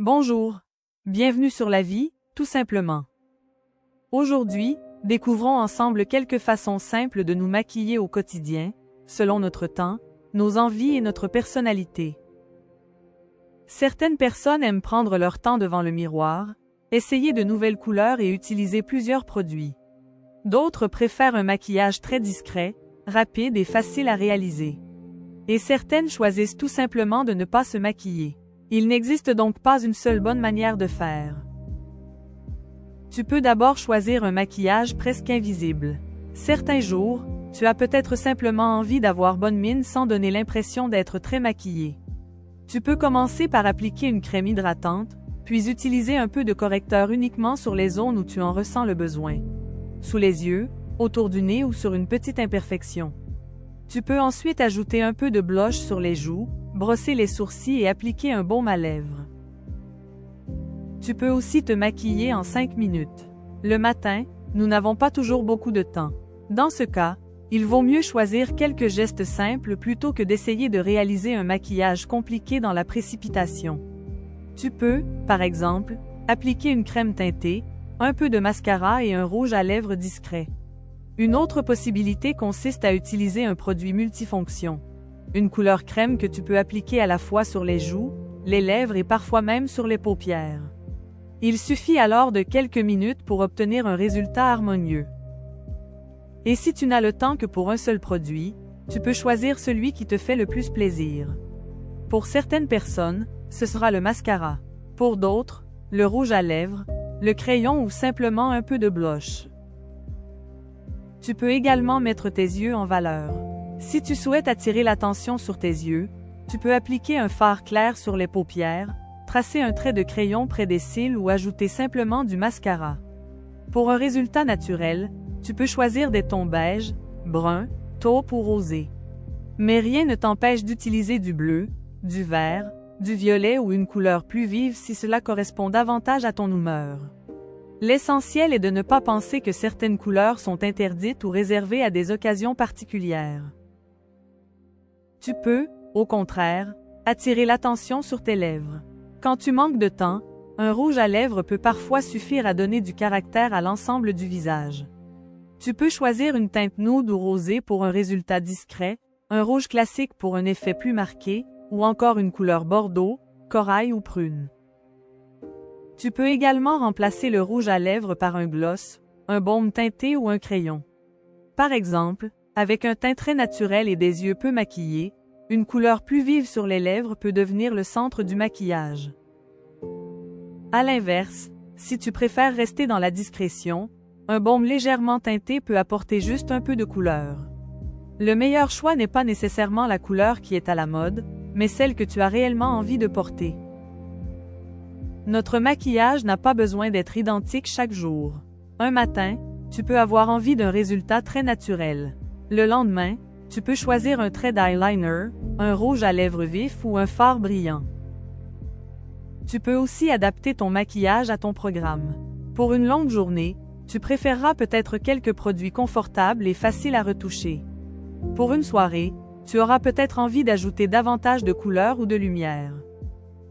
Bonjour. Bienvenue sur la vie, tout simplement. Aujourd'hui, découvrons ensemble quelques façons simples de nous maquiller au quotidien, selon notre temps, nos envies et notre personnalité. Certaines personnes aiment prendre leur temps devant le miroir, essayer de nouvelles couleurs et utiliser plusieurs produits. D'autres préfèrent un maquillage très discret, rapide et facile à réaliser. Et certaines choisissent tout simplement de ne pas se maquiller. Il n'existe donc pas une seule bonne manière de faire. Tu peux d'abord choisir un maquillage presque invisible. Certains jours, tu as peut-être simplement envie d'avoir bonne mine sans donner l'impression d'être très maquillé. Tu peux commencer par appliquer une crème hydratante, puis utiliser un peu de correcteur uniquement sur les zones où tu en ressens le besoin. Sous les yeux, autour du nez ou sur une petite imperfection. Tu peux ensuite ajouter un peu de blush sur les joues, brosser les sourcils et appliquer un baume à lèvres. Tu peux aussi te maquiller en 5 minutes. Le matin, nous n'avons pas toujours beaucoup de temps. Dans ce cas, il vaut mieux choisir quelques gestes simples plutôt que d'essayer de réaliser un maquillage compliqué dans la précipitation. Tu peux, par exemple, appliquer une crème teintée, un peu de mascara et un rouge à lèvres discret. Une autre possibilité consiste à utiliser un produit multifonction. Une couleur crème que tu peux appliquer à la fois sur les joues, les lèvres et parfois même sur les paupières. Il suffit alors de quelques minutes pour obtenir un résultat harmonieux. Et si tu n'as le temps que pour un seul produit, tu peux choisir celui qui te fait le plus plaisir. Pour certaines personnes, ce sera le mascara. Pour d'autres, le rouge à lèvres, le crayon ou simplement un peu de blush. Tu peux également mettre tes yeux en valeur. Si tu souhaites attirer l'attention sur tes yeux, tu peux appliquer un fard clair sur les paupières, tracer un trait de crayon près des cils ou ajouter simplement du mascara. Pour un résultat naturel, tu peux choisir des tons beige, brun, taupe ou rosé. Mais rien ne t'empêche d'utiliser du bleu, du vert, du violet ou une couleur plus vive si cela correspond davantage à ton humeur. L'essentiel est de ne pas penser que certaines couleurs sont interdites ou réservées à des occasions particulières. Tu peux, au contraire, attirer l'attention sur tes lèvres. Quand tu manques de temps, un rouge à lèvres peut parfois suffire à donner du caractère à l'ensemble du visage. Tu peux choisir une teinte nude ou rosée pour un résultat discret, un rouge classique pour un effet plus marqué, ou encore une couleur bordeaux, corail ou prune. Tu peux également remplacer le rouge à lèvres par un gloss, un baume teinté ou un crayon. Par exemple, avec un teint très naturel et des yeux peu maquillés, une couleur plus vive sur les lèvres peut devenir le centre du maquillage. À l'inverse, si tu préfères rester dans la discrétion, un baume légèrement teinté peut apporter juste un peu de couleur. Le meilleur choix n'est pas nécessairement la couleur qui est à la mode, mais celle que tu as réellement envie de porter. Notre maquillage n'a pas besoin d'être identique chaque jour. Un matin, tu peux avoir envie d'un résultat très naturel. Le lendemain, tu peux choisir un trait d'eyeliner, un rouge à lèvres vif ou un fard brillant. Tu peux aussi adapter ton maquillage à ton programme. Pour une longue journée, tu préféreras peut-être quelques produits confortables et faciles à retoucher. Pour une soirée, tu auras peut-être envie d'ajouter davantage de couleurs ou de lumière.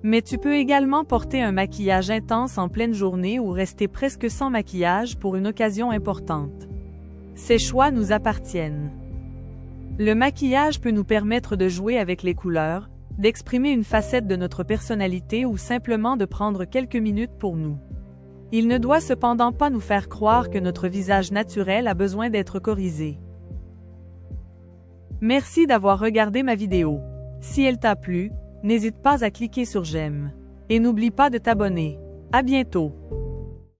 Mais tu peux également porter un maquillage intense en pleine journée ou rester presque sans maquillage pour une occasion importante. Ces choix nous appartiennent. Le maquillage peut nous permettre de jouer avec les couleurs, d'exprimer une facette de notre personnalité ou simplement de prendre quelques minutes pour nous. Il ne doit cependant pas nous faire croire que notre visage naturel a besoin d'être corrigé. Merci d'avoir regardé ma vidéo. Si elle t'a plu, n'hésite pas à cliquer sur j'aime. Et n'oublie pas de t'abonner. À bientôt!